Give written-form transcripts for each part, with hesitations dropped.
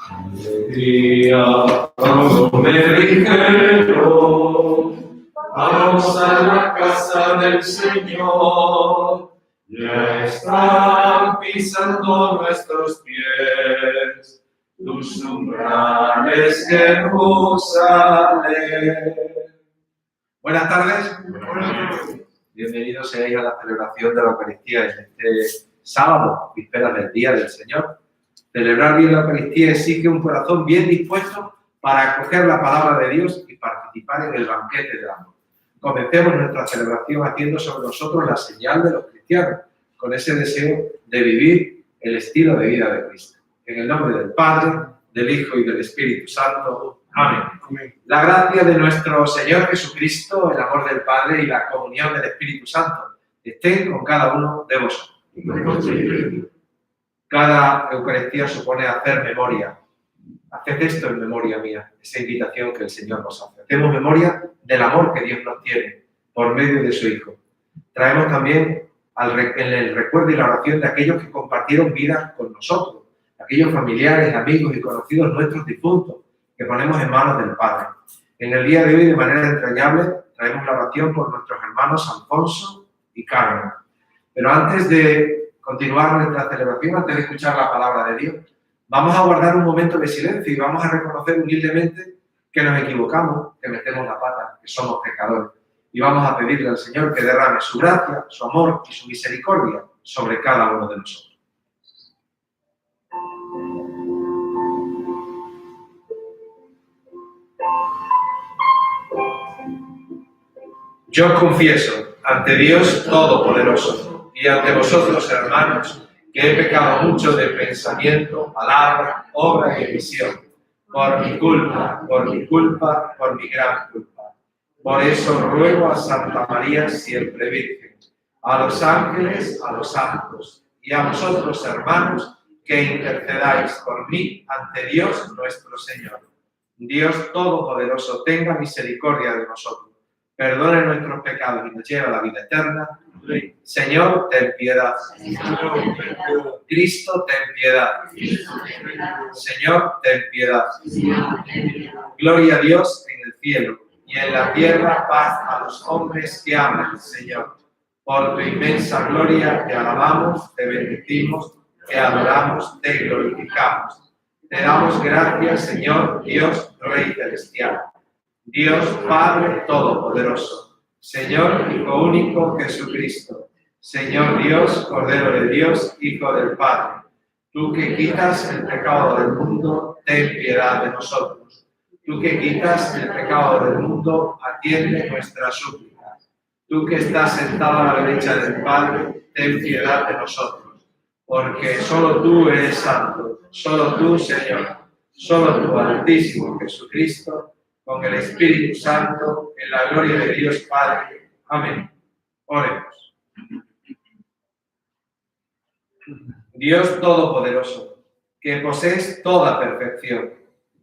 Alegría, me dijeron, vamos a la casa del Señor, ya están pisando nuestros pies, tus umbrales, Jerusalén. Buenas tardes. Bienvenidos seáis a la celebración de la Eucaristía en este sábado, víspera del Día del Señor. Celebrar bien la Eucaristía exige un corazón bien dispuesto para acoger la palabra de Dios y participar en el banquete del amor. Comencemos nuestra celebración haciendo sobre nosotros la señal de los cristianos, con ese deseo de vivir el estilo de vida de Cristo. En el nombre del Padre, del Hijo y del Espíritu Santo. Amén. La gracia de nuestro Señor Jesucristo, el amor del Padre y la comunión del Espíritu Santo estén con cada uno de vosotros. Cada Eucaristía supone hacer memoria. Haced esto en memoria mía, esa invitación que el Señor nos hace. Hacemos memoria del amor que Dios nos tiene por medio de su Hijo. Traemos también en el recuerdo y la oración de aquellos que compartieron vida con nosotros, aquellos familiares, amigos y conocidos nuestros difuntos, que ponemos en manos del Padre. En el día de hoy, de manera entrañable, traemos la oración por nuestros hermanos Alfonso y Carmen. Pero antes de continuar nuestra celebración, antes de escuchar la palabra de Dios, vamos a guardar un momento de silencio y vamos a reconocer humildemente que nos equivocamos, que metemos la pata, que somos pecadores. Y vamos a pedirle al Señor que derrame su gracia, su amor y su misericordia sobre cada uno de nosotros. Yo confieso ante Dios Todopoderoso y ante vosotros, hermanos, que he pecado mucho de pensamiento, palabra, obra y omisión, por mi culpa, por mi gran culpa. Por eso ruego a Santa María, siempre Virgen, a los ángeles, a los santos y a vosotros, hermanos, que intercedáis por mí ante Dios nuestro Señor. Dios Todopoderoso tenga misericordia de nosotros, perdone nuestros pecados y nos lleve a la vida eterna. Señor, ten piedad. Cristo, ten piedad. Señor, ten piedad. Gloria a Dios en el cielo y en la tierra paz a los hombres que aman, Señor. Por tu inmensa gloria te alabamos, te bendecimos, te adoramos, te glorificamos. Te damos gracias, Señor, Dios, Rey celestial. Dios Padre Todopoderoso, Señor Hijo único Jesucristo, Señor Dios, Cordero de Dios, Hijo del Padre, tú que quitas el pecado del mundo, ten piedad de nosotros. Tú que quitas el pecado del mundo, atiende nuestra súplica. Tú que estás sentado a la derecha del Padre, ten piedad de nosotros. Porque solo tú eres santo, solo tú, Señor, solo tú, Altísimo Jesucristo, con el Espíritu Santo, en la gloria de Dios Padre. Amén. Oremos. Dios Todopoderoso, que posees toda perfección,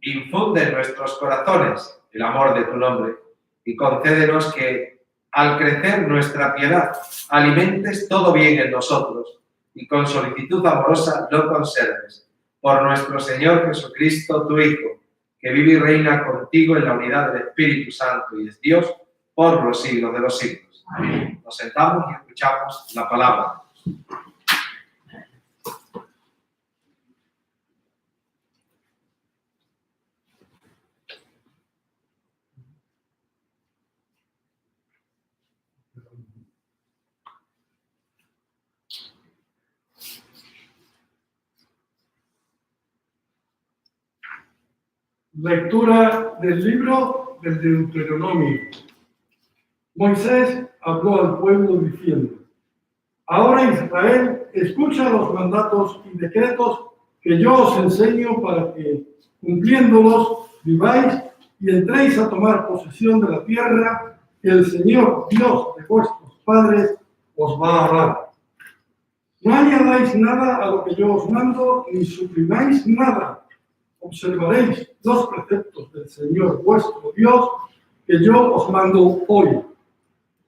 infunde en nuestros corazones el amor de tu nombre y concédenos que, al crecer nuestra piedad, alimentes todo bien en nosotros y con solicitud amorosa lo conserves. Por nuestro Señor Jesucristo, tu Hijo, que vive y reina contigo en la unidad del Espíritu Santo y es Dios por los siglos de los siglos. Amén. Nos sentamos y escuchamos la palabra. Lectura del libro del Deuteronomio. Moisés habló al pueblo diciendo: Ahora, Israel, escucha los mandatos y decretos que yo os enseño para que, cumpliéndolos, viváis y entréis a tomar posesión de la tierra que el Señor, Dios de vuestros padres, os va a dar. No añadáis nada a lo que yo os mando, ni suprimáis nada. Observaréis los preceptos del Señor vuestro Dios que yo os mando hoy.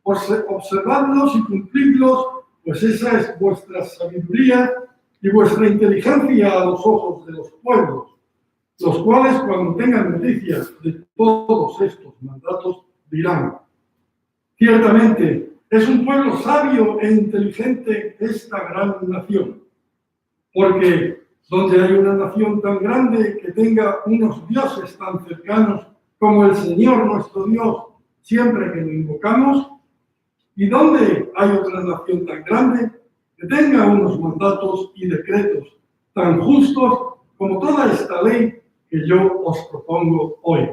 Observadlos y cumplidlos, pues esa es vuestra sabiduría y vuestra inteligencia a los ojos de los pueblos, los cuales cuando tengan noticias de todos estos mandatos dirán: ciertamente es un pueblo sabio e inteligente esta gran nación, porque donde hay una nación tan grande que tenga unos dioses tan cercanos como el Señor nuestro Dios, siempre que lo invocamos, y donde hay otra nación tan grande que tenga unos mandatos y decretos tan justos como toda esta ley que yo os propongo hoy.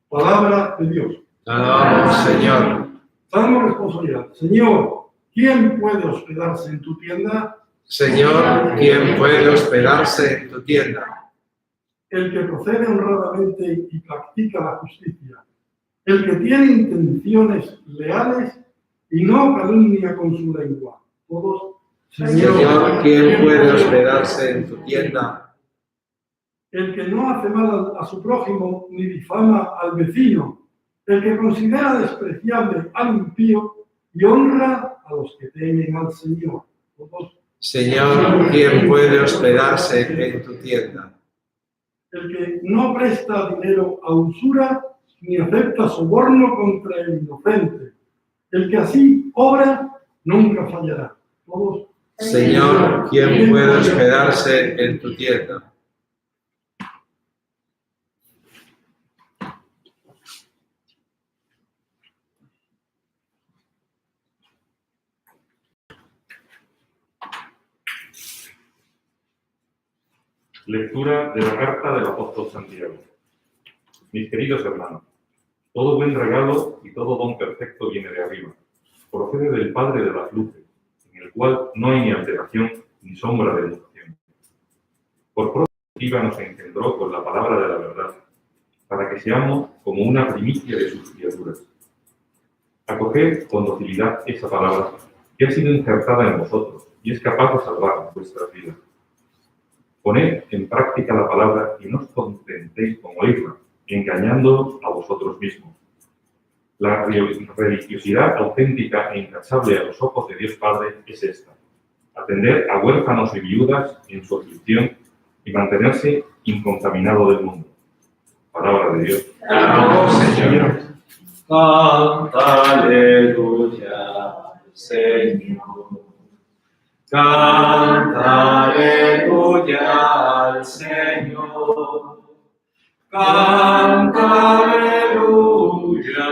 Palabra de Dios. Alabamos, Señor. Salmo responsabilidad. Señor, ¿quién puede hospedarse en tu tienda? Señor, ¿quién puede hospedarse en tu tienda? El que procede honradamente y practica la justicia, el que tiene intenciones leales y no calumnia con su lengua. Todos, Señor, ¿quién puede hospedarse en tu tienda? El que no hace mal a su prójimo ni difama al vecino, el que considera despreciable al impío y honra a los que temen al Señor. Todos, Señor, ¿quién puede hospedarse en tu tienda? el que no presta dinero a usura ni acepta soborno contra el inocente, el que así obra nunca fallará. Todos, Señor, ¿quién puede hospedarse en tu tienda? Lectura de la carta del apóstol Santiago. Mis queridos hermanos, todo buen regalo y todo don perfecto viene de arriba, procede del Padre de las luces, en el cual no hay ni alteración ni sombra de mutación. Por propia nos engendró con la palabra de la verdad, para que seamos como una primicia de sus criaturas. Acoged con docilidad esa palabra que ha sido injertada en vosotros y es capaz de salvar vuestras vidas. Poned en práctica la palabra y no os contentéis con oírla, engañándoos a vosotros mismos. La religiosidad auténtica e intachable a los ojos de Dios Padre es esta: atender a huérfanos y viudas en su aflicción y mantenerse incontaminado del mundo. Palabra de Dios. Alabamos, Señor. Canta, aleluya, Señor. Canta, aleluya al Señor. Canta, aleluya.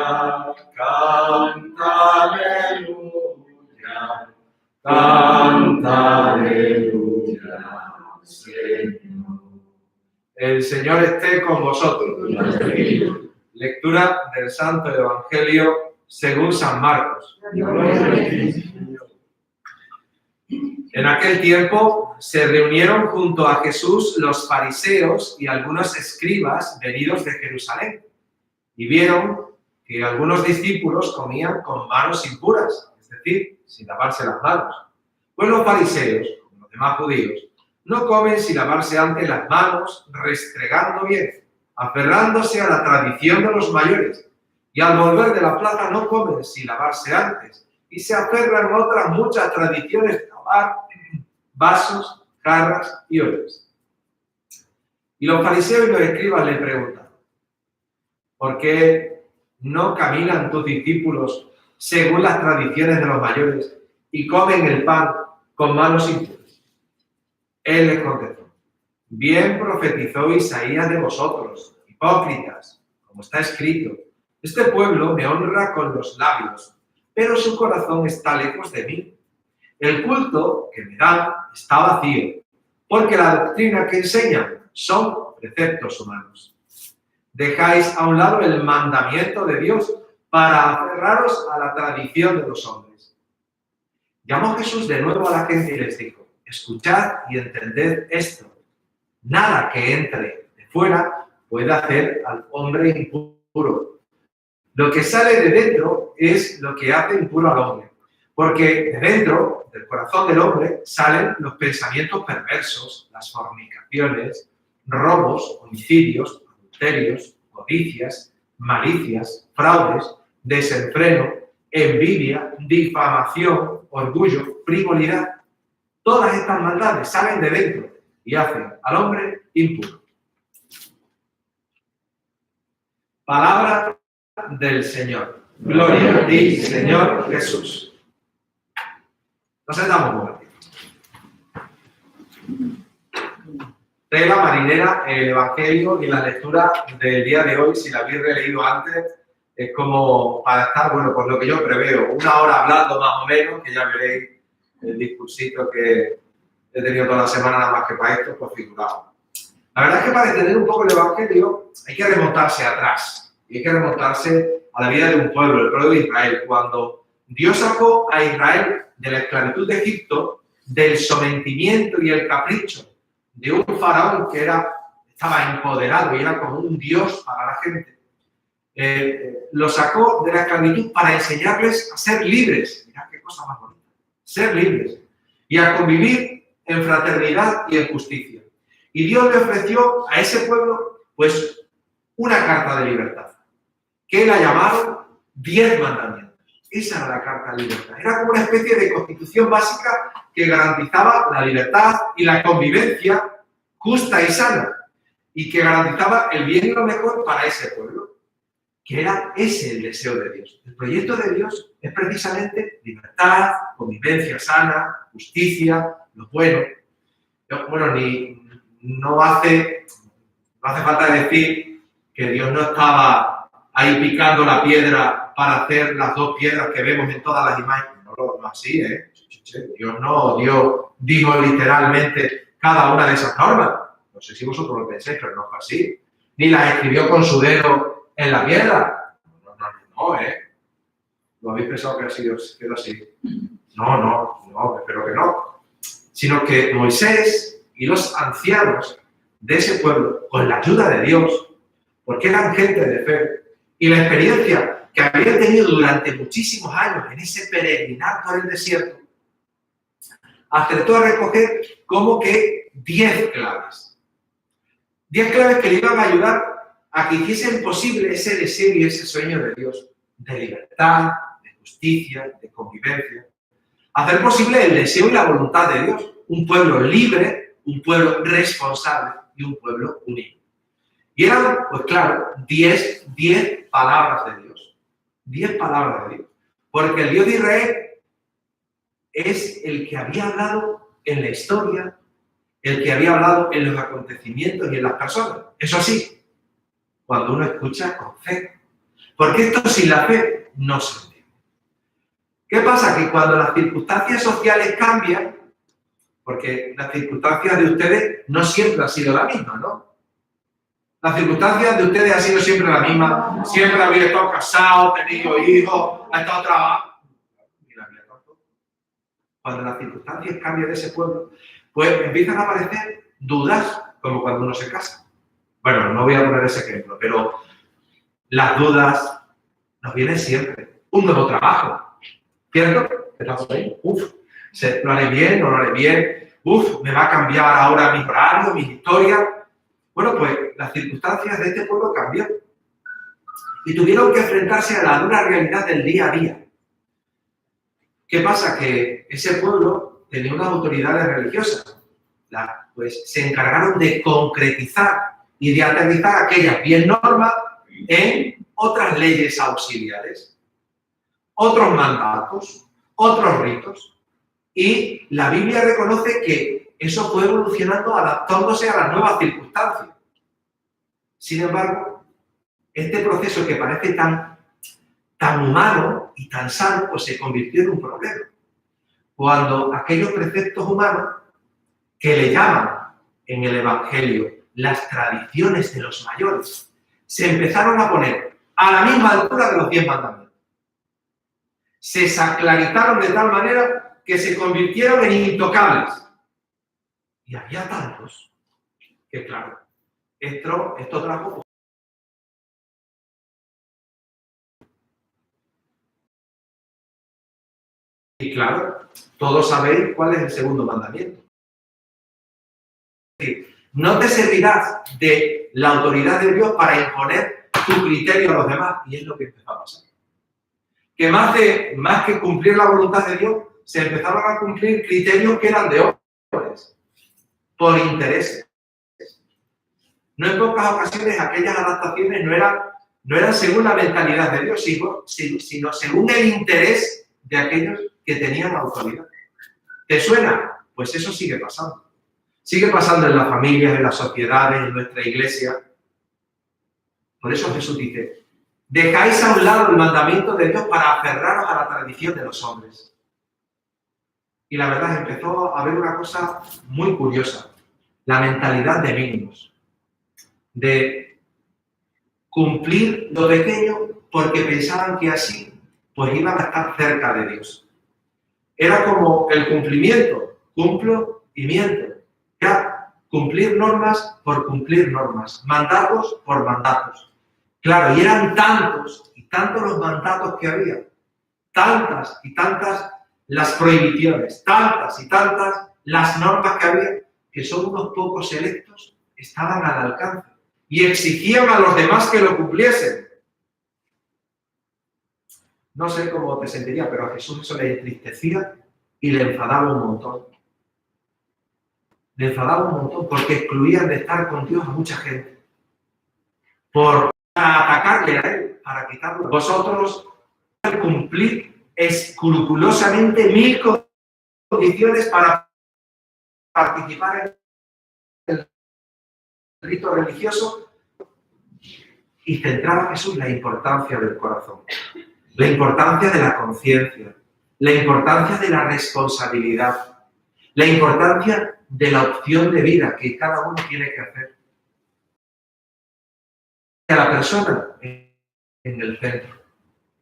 Canta, aleluya. Canta, aleluya al Señor. El Señor esté con vosotros. Lectura del Santo Evangelio según San Marcos. En aquel tiempo se reunieron junto a Jesús los fariseos y algunos escribas venidos de Jerusalén, y vieron que algunos discípulos comían con manos impuras, es decir, sin lavarse las manos. Pues los fariseos, como los demás judíos, no comen sin lavarse antes las manos, restregando bien, aferrándose a la tradición de los mayores, y al volver de la plaza no comen sin lavarse antes, y se aferran a otras muchas tradiciones de lavar vasos, jarras y ollas. Y los fariseos y los escribas le preguntan: ¿por qué no caminan tus discípulos según las tradiciones de los mayores y comen el pan con manos impuras? Él les contestó: bien profetizó Isaías de vosotros, hipócritas, como está escrito: este pueblo me honra con los labios, pero su corazón está lejos de mí. El culto que me dan está vacío, porque la doctrina que enseñan son preceptos humanos. Dejáis a un lado el mandamiento de Dios para aferraros a la tradición de los hombres. Llamó Jesús de nuevo a la gente y les dijo: escuchad y entended esto. Nada que entre de fuera puede hacer al hombre impuro. Lo que sale de dentro es lo que hace impuro al hombre. Porque de dentro del corazón del hombre salen los pensamientos perversos, las fornicaciones, robos, homicidios, adulterios, codicias, malicias, fraudes, desenfreno, envidia, difamación, orgullo, frivolidad. Todas estas maldades salen de dentro y hacen al hombre impuro. Palabra del Señor. Gloria a ti, Señor Jesús. Nos sentamos un momentito. Tela marinera, el Evangelio y la lectura del día de hoy, si la habéis releído antes, es como para estar, bueno, pues lo que yo preveo, 1 hora hablando más o menos, que ya veréis el discursito que he tenido toda la semana nada más que para esto, pues figurado. La verdad es que para entender un poco el Evangelio hay que remontarse atrás, y hay que remontarse a la vida de un pueblo, el pueblo de Israel. Cuando Dios sacó a Israel de la esclavitud de Egipto, del sometimiento y el capricho de un faraón que estaba empoderado y era como un dios para la gente, lo sacó de la esclavitud para enseñarles a ser libres. Mirad qué cosa más bonita. Ser libres. Y a convivir en fraternidad y en justicia. Y Dios le ofreció a ese pueblo, pues, una carta de libertad, que la llamaron 10 mandamientos. Esa era la carta de libertad. Era como una especie de constitución básica que garantizaba la libertad y la convivencia justa y sana, y que garantizaba el bien y lo mejor para ese pueblo, que era ese el deseo de Dios. El proyecto de Dios es precisamente libertad, convivencia sana, justicia, lo bueno. Bueno, no hace falta decir que Dios no estaba ahí picando la piedra para hacer las 2 piedras que vemos en todas las imágenes. No así, ¿eh? Dios no dijo literalmente cada una de esas normas. No sé si vosotros lo pensáis, pero no fue así. Ni las escribió con su dedo en la piedra. No, ¿eh? ¿Lo habéis pensado que ha sido así? No, espero que no. Sino que Moisés y los ancianos de ese pueblo, con la ayuda de Dios, porque eran gente de fe, y la experiencia que habían tenido durante muchísimos años en ese peregrinar por el desierto, acertó a recoger como que 10 claves. 10 claves que le iban a ayudar a que hiciesen posible ese deseo y ese sueño de Dios, de libertad, de justicia, de convivencia. Hacer posible el deseo y la voluntad de Dios. Un pueblo libre, un pueblo responsable y un pueblo unido. Y eran, pues claro, 10 palabras de Dios. 10 palabras de Dios. Porque el Dios de Israel es el que había hablado en la historia, el que había hablado en los acontecimientos y en las personas. Eso sí, cuando uno escucha con fe. Porque esto sin la fe no se entiende. ¿Qué pasa? Que cuando las circunstancias sociales cambian, porque las circunstancias de ustedes no siempre han sido las mismas, ¿no? Las circunstancias de ustedes han sido siempre las mismas. Siempre habéis estado casados, tenido hijos, ha estado trabajando. Cuando las circunstancias cambian de ese pueblo, pues empiezan a aparecer dudas, como cuando uno se casa. Bueno, no voy a poner ese ejemplo, pero las dudas nos vienen siempre. Un nuevo trabajo, ¿cierto? ¿Estamos ahí? ¿Lo haré bien? ¿No lo haré bien? ¿Me va a cambiar ahora mi horario, mi historia? Bueno, pues las circunstancias de este pueblo cambian. Y tuvieron que enfrentarse a la dura realidad del día a día. ¿Qué pasa? Que ese pueblo tenía unas autoridades religiosas. Pues se encargaron de concretizar y de aterrizar aquellas 10 normas en otras leyes auxiliares, otros mandatos, otros ritos. Y la Biblia reconoce que eso fue evolucionando, adaptándose a las nuevas circunstancias. Sin embargo, este proceso que parece tan humano y tan sano, pues se convirtió en un problema. Cuando aquellos preceptos humanos que le llaman en el Evangelio las tradiciones de los mayores, se empezaron a poner a la misma altura de los 10 mandamientos. Se sacralizaron de tal manera que se convirtieron en intocables. Y había tantos que, claro, esto trajo... Y claro, todos sabéis cuál es el segundo mandamiento. No te servirás de la autoridad de Dios para imponer tu criterio a los demás. Y es lo que empezó a pasar. Que más que cumplir la voluntad de Dios, se empezaron a cumplir criterios que eran de otros. por intereses. No en pocas ocasiones aquellas adaptaciones no eran según la mentalidad de Dios, sino según el interés de aquellos que tenían autoridad. ¿Te suena? Pues eso sigue pasando. Sigue pasando en las familias, en las sociedades, en nuestra iglesia. Por eso Jesús dice, dejáis a un lado el mandamiento de Dios para aferraros a la tradición de los hombres. Y la verdad, empezó a haber una cosa muy curiosa, la mentalidad de mínimos, de cumplir lo pequeño porque pensaban que así pues iban a estar cerca de Dios. Era como el cumplimiento, cumplo y miento. Era cumplir normas por cumplir normas, mandatos por mandatos. Claro, y eran tantos y tantos los mandatos que había, tantas y tantas las prohibiciones, tantas y tantas las normas que había, que solo unos pocos selectos estaban al alcance y exigían a los demás que lo cumpliesen. No sé cómo te sentiría, pero a Jesús eso le entristecía y le enfadaba un montón. Le enfadaba un montón porque excluían de estar con Dios a mucha gente. Por atacarle a Él, para quitarlo. Vosotros cumplir escrupulosamente 1000 condiciones para participar en el rito religioso y centraba a Jesús la importancia del corazón, la importancia de la conciencia, la importancia de la responsabilidad, la importancia de la opción de vida que cada uno tiene que hacer. A la persona en el centro,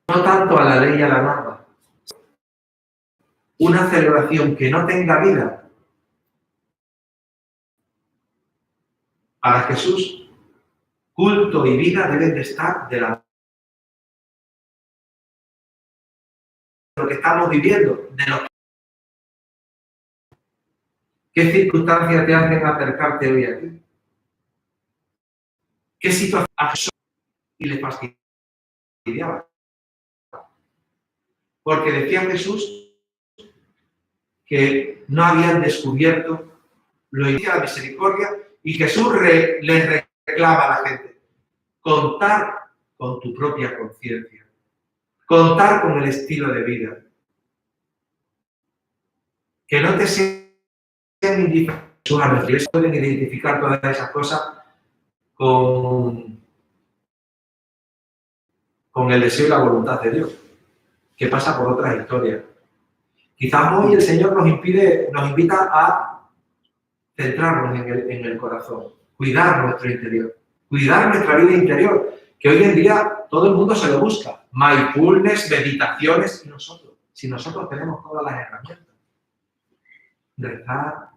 no tanto a la ley y a la norma. Una celebración que no tenga vida, para Jesús, culto y vida deben de estar de la mano. Lo que estamos viviendo, de lo que... ¿Qué circunstancias te hacen acercarte hoy aquí? ¿Qué situación a Jesús y le fastidiaba? Porque decía Jesús que no habían descubierto lo de la misericordia y Jesús les reclama a la gente, contar con tu propia conciencia, contar con el estilo de vida, que no te sean indiferentes. A nuestra iglesia pueden identificar todas esas cosas con el deseo y la voluntad de Dios, que pasa por otras historias. Quizás hoy el Señor nos invita a centrarnos en el corazón, cuidar nuestro interior, cuidar nuestra vida interior, que hoy en día todo el mundo se lo busca. Mindfulness, meditaciones, si nosotros tenemos todas las herramientas. Rezar,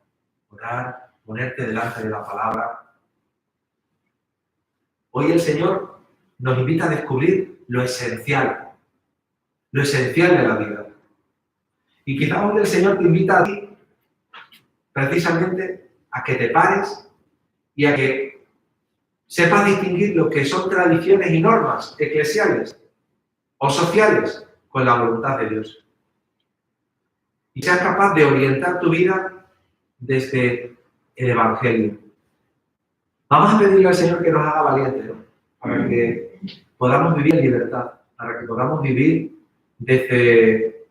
orar, ponerte delante de la palabra. Hoy el Señor nos invita a descubrir lo esencial de la vida. Y quizás hoy el Señor te invita a ti, precisamente, a que te pares y a que sepas distinguir lo que son tradiciones y normas eclesiales o sociales con la voluntad de Dios. Y seas capaz de orientar tu vida desde el Evangelio. Vamos a pedirle al Señor que nos haga valientes, ¿no? Para que podamos vivir en libertad, para que podamos vivir desde,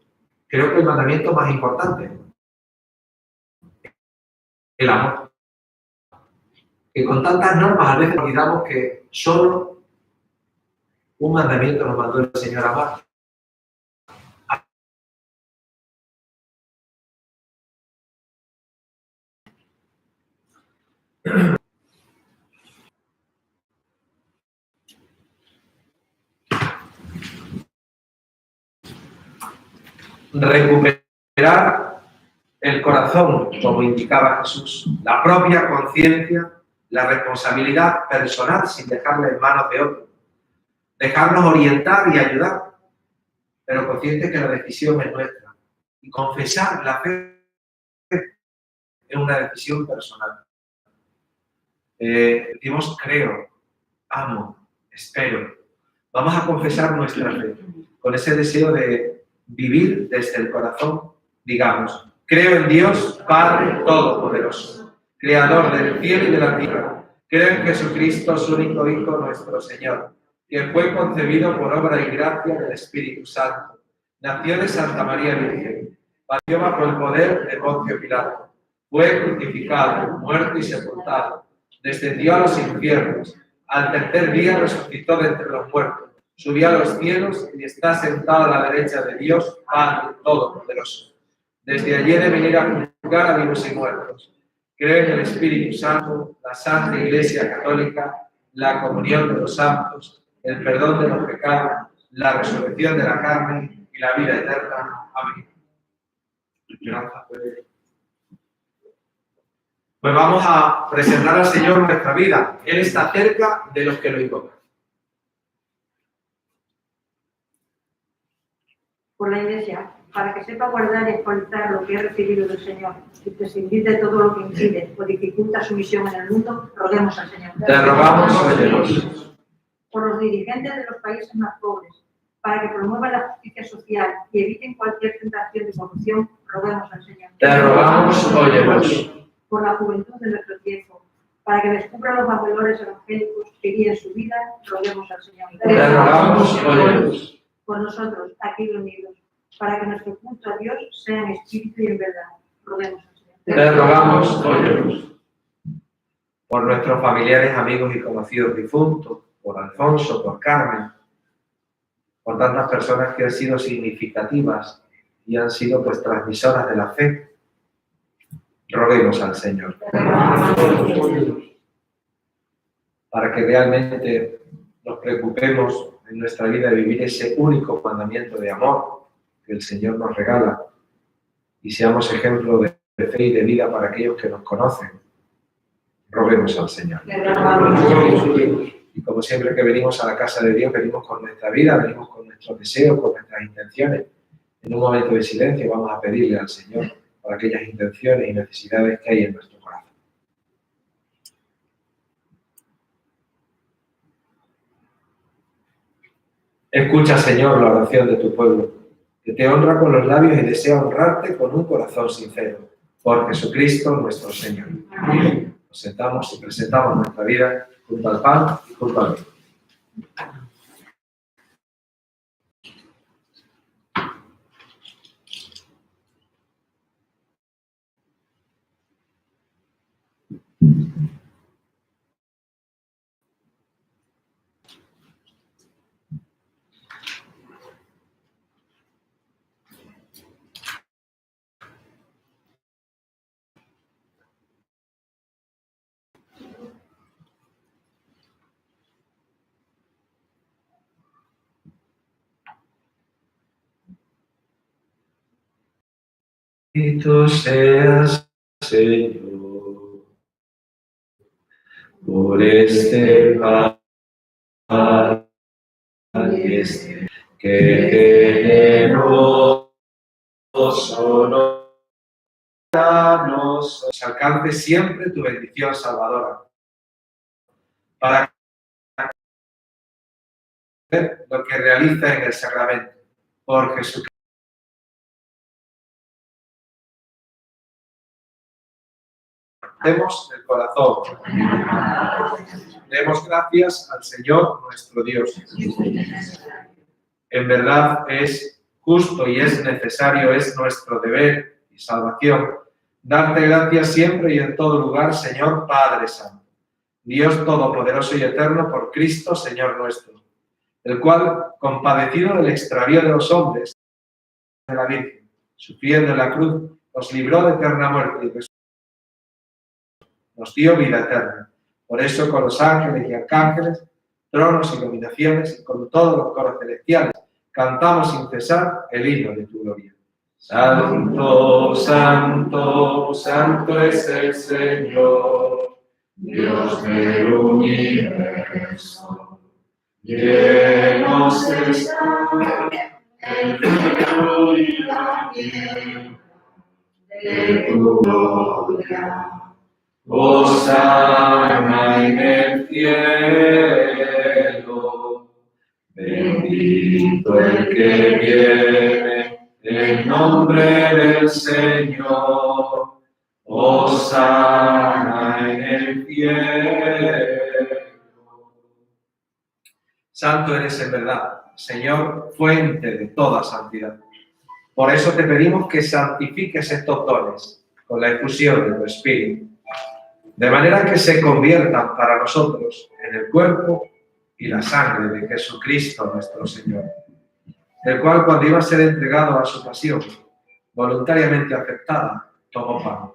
creo que el mandamiento más importante, el amor. Que con tantas normas a veces olvidamos que solo un mandamiento nos mandó el Señor a amar. Recuperar el corazón, como indicaba Jesús, la propia conciencia, la responsabilidad personal sin dejarla en manos de otros, dejarnos orientar y ayudar, pero conscientes que la decisión es nuestra. Y confesar la fe es una decisión personal. Decimos creo, amo, espero. Vamos a confesar nuestra fe con ese deseo de vivir desde el corazón. Digamos, creo en Dios Padre Todopoderoso, Creador del cielo y de la tierra. Creo en Jesucristo, su único Hijo, nuestro Señor, que fue concebido por obra y gracia del Espíritu Santo. Nació de Santa María Virgen. Padeció bajo el poder de Poncio Pilato. Fue crucificado, muerto y sepultado. Descendió a los infiernos. Al tercer día resucitó de entre los muertos. Subió a los cielos y está sentado a la derecha de Dios, Padre Todopoderoso. Desde allí de venir a juzgar a vivos y muertos. Creo en el Espíritu Santo, la Santa Iglesia Católica, la comunión de los santos, el perdón de los pecados, la resurrección de la carne y la vida eterna. Amén. Pues vamos a presentar al Señor nuestra vida. Él está cerca de los que lo invocan. Por la Iglesia, para que sepa guardar y actualizar lo que he recibido del Señor y prescindir de todo lo que impide o dificulta su misión en el mundo, roguemos al Señor. Te rogamos, óyenos. Por los dirigentes de los países más pobres, para que promuevan la justicia social y eviten cualquier tentación de corrupción, roguemos al Señor. Te rogamos, óyenos. Por la juventud de nuestro tiempo, para que descubra los valores evangélicos que guíen su vida, roguemos al Señor. Te rogamos, óyenos. Por nosotros, aquí reunidos, para que nuestro culto a Dios sea en espíritu y en verdad, roguemos al Señor. Te rogamos, óyenos. Por nuestros familiares, amigos y conocidos difuntos, por Alfonso, por Carmen, por tantas personas que han sido significativas y han sido pues transmisoras de la fe, roguemos al Señor. Para que realmente nos preocupemos en nuestra vida de vivir ese único mandamiento de amor que el Señor nos regala y seamos ejemplo de fe y de vida para aquellos que nos conocen. Roguemos al Señor. Y como siempre que venimos a la casa de Dios, venimos con nuestra vida, venimos con nuestros deseos, con nuestras intenciones. En un momento de silencio vamos a pedirle al Señor por aquellas intenciones y necesidades que hay en nuestro corazón. Escucha, Señor, la oración de tu pueblo, que te honra con los labios y desea honrarte con un corazón sincero. Por Jesucristo nuestro Señor. Amén. Nos sentamos y presentamos nuestra vida junto al pan y junto al vino. Bendito seas, Señor, por este pan y este que generoso nos alcance siempre tu bendición salvadora, para ver lo que realiza en el sacramento, por Jesucristo. Demos el corazón. Demos gracias al Señor nuestro Dios. En verdad es justo y es necesario, es nuestro deber y salvación. Darte gracias siempre y en todo lugar, Señor Padre Santo, Dios Todopoderoso y Eterno, por Cristo, Señor nuestro, el cual, compadecido del extravío de los hombres, de la Virgen, sufriendo en la cruz, nos libró de eterna muerte y nos dio vida eterna. Por eso, con los ángeles y arcángeles, tronos y dominaciones, y con todos los coros celestiales, cantamos sin cesar el himno de tu gloria. Santo, santo, santo es el Señor, Dios del universo. Llenos está el cielo y la tierra de tu gloria. Hosana en el cielo, bendito el que viene en nombre del Señor. Hosana en el cielo. Santo eres en verdad, Señor, fuente de toda santidad. Por eso te pedimos que santifiques estos dones con la efusión de tu Espíritu, de manera que se conviertan para nosotros en el cuerpo y la sangre de Jesucristo nuestro Señor, el cual cuando iba a ser entregado a su pasión, voluntariamente aceptada, tomó pan.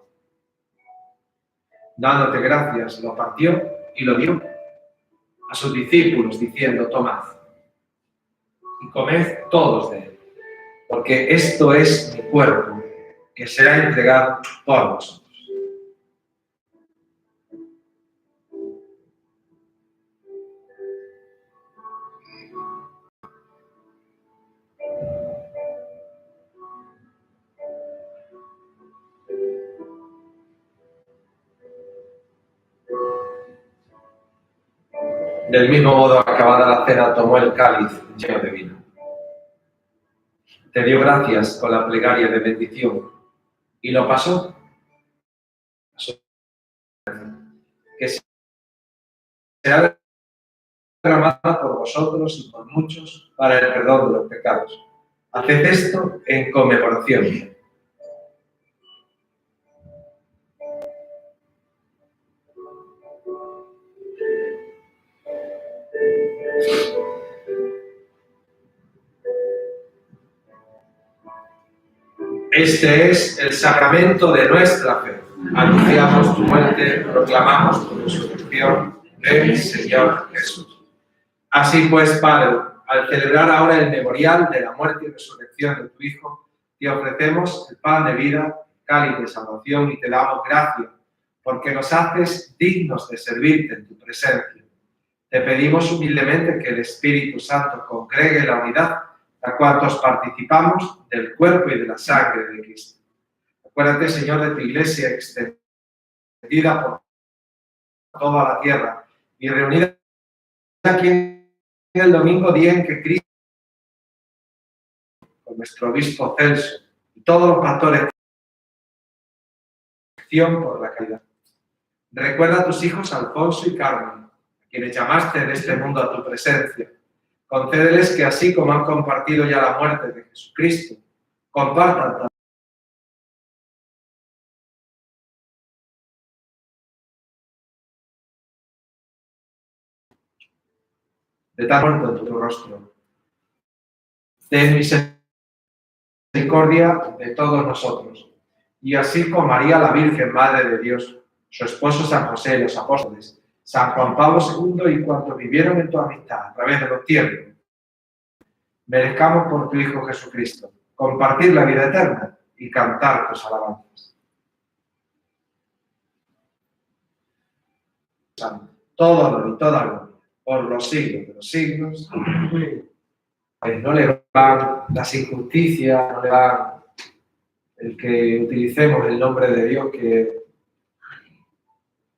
Dándote gracias, lo partió y lo dio a sus discípulos, diciendo: tomad y comed todos de él, porque esto es mi cuerpo, que será entregado por vosotros. Del mismo modo, acabada la cena, tomó el cáliz lleno de vino. Te dio gracias con la plegaria de bendición y lo pasó. Que será derramada por vosotros y por muchos para el perdón de los pecados. Haced esto en conmemoración mía. Este es el sacramento de nuestra fe. Anunciamos tu muerte, proclamamos tu resurrección del Señor Jesús. Así pues, Padre, al celebrar ahora el memorial de la muerte y resurrección de tu Hijo, te ofrecemos el pan de vida, cáliz de salvación, y te damos gracias porque nos haces dignos de servirte en tu presencia. Te pedimos humildemente que el Espíritu Santo congregue la unidad a cuantos participamos del cuerpo y de la sangre de Cristo. Acuérdate, Señor, de tu Iglesia extendida por toda la tierra y reunida aquí en el domingo, día en que Cristo, con nuestro obispo Celso y todos los pastores, por la caridad. Recuerda a tus hijos Alfonso y Carmen, a quienes llamaste de este mundo a tu presencia. Concédeles que así como han compartido ya la muerte de Jesucristo, compartan de tal muerto en tu rostro. Ten misericordia de todos nosotros, y así con María la Virgen, Madre de Dios, su esposo San José, los apóstoles, San Juan Pablo II y cuantos vivieron en tu amistad a través de los tiempos, merezcamos por tu Hijo Jesucristo compartir la vida eterna y cantar tus alabanzas. Todo honor y toda gloria por los siglos de los siglos. Pues no le van las injusticias, no le van el que utilicemos el nombre de Dios, que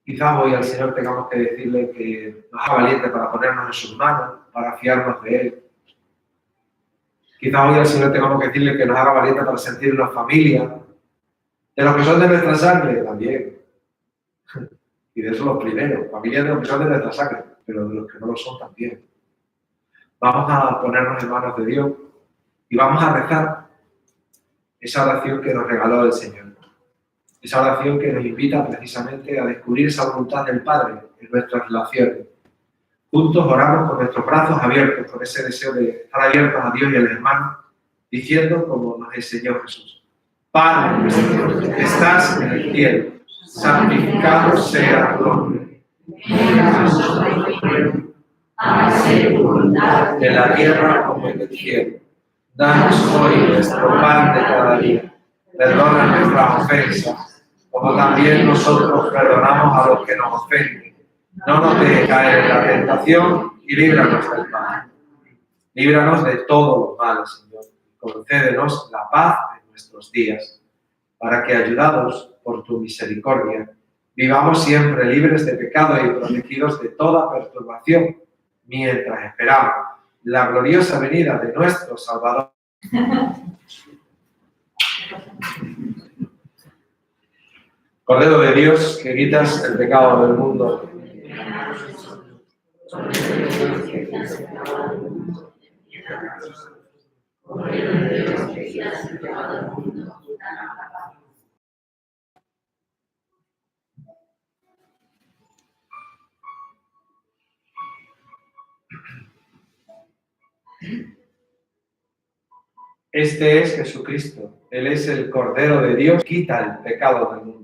quizás hoy al Señor tengamos que decirle que nos haga valiente para ponernos en sus manos, para fiarnos de Él. Quizás hoy al Señor tengamos que decirle que nos haga valiente para sentirnos familia, de los que son de nuestra sangre también. Y de eso los primeros, familia de los que son de nuestra sangre, pero de los que no lo son también. Vamos a ponernos en manos de Dios y vamos a rezar esa oración que nos regaló el Señor. Esa oración que nos invita precisamente a descubrir esa voluntad del Padre en nuestras relaciones. Juntos oramos con nuestros brazos abiertos, con ese deseo de estar abiertos a Dios y al hermano, diciendo como nos enseñó Jesús: Padre nuestro que estás en el cielo, santificado sea tu nombre. Hágase tu voluntad En la tierra como en el cielo. Danos hoy nuestro pan de cada día. Perdona nuestras ofensas, como también nosotros perdonamos a los que nos ofenden. No nos dejes caer en la tentación y líbranos del mal. Líbranos de todo lo malo, Señor. Concédenos la paz en nuestros días, para que, ayudados por tu misericordia, vivamos siempre libres de pecado y protegidos de toda perturbación, mientras esperamos la gloriosa venida de nuestro Salvador. Cordero de Dios, que quitas el pecado del mundo. Este es Jesucristo. Él es el Cordero de Dios, quita el pecado del mundo.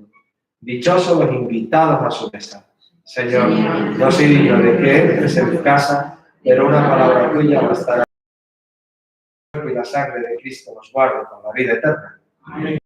Dichosos los invitados a su mesa. Señor, no soy digno de que entres en tu casa, pero una palabra tuya bastará. El cuerpo y la sangre de Cristo nos guarde con la vida eterna. Amén.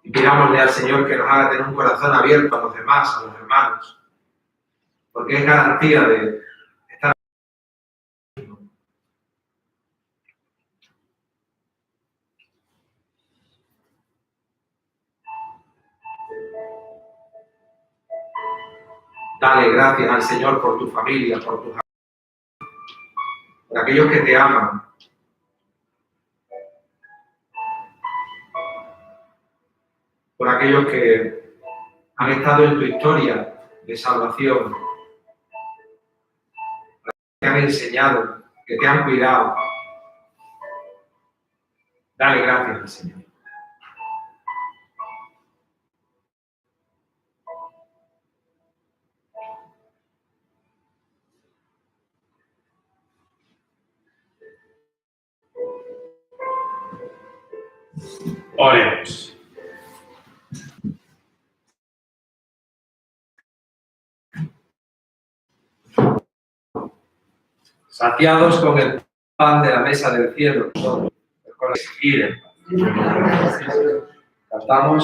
Y pidámosle al Señor que nos haga tener un corazón abierto a los demás, a los hermanos, porque es garantía de estar. Dale gracias al Señor por tu familia, por tus amigos, por aquellos que te aman. Por aquellos que han estado en tu historia de salvación, que te han enseñado, que te han cuidado. Dale gracias al Señor. Oremos. Saciados con el pan de la mesa del cielo, con el seguir. Cantamos.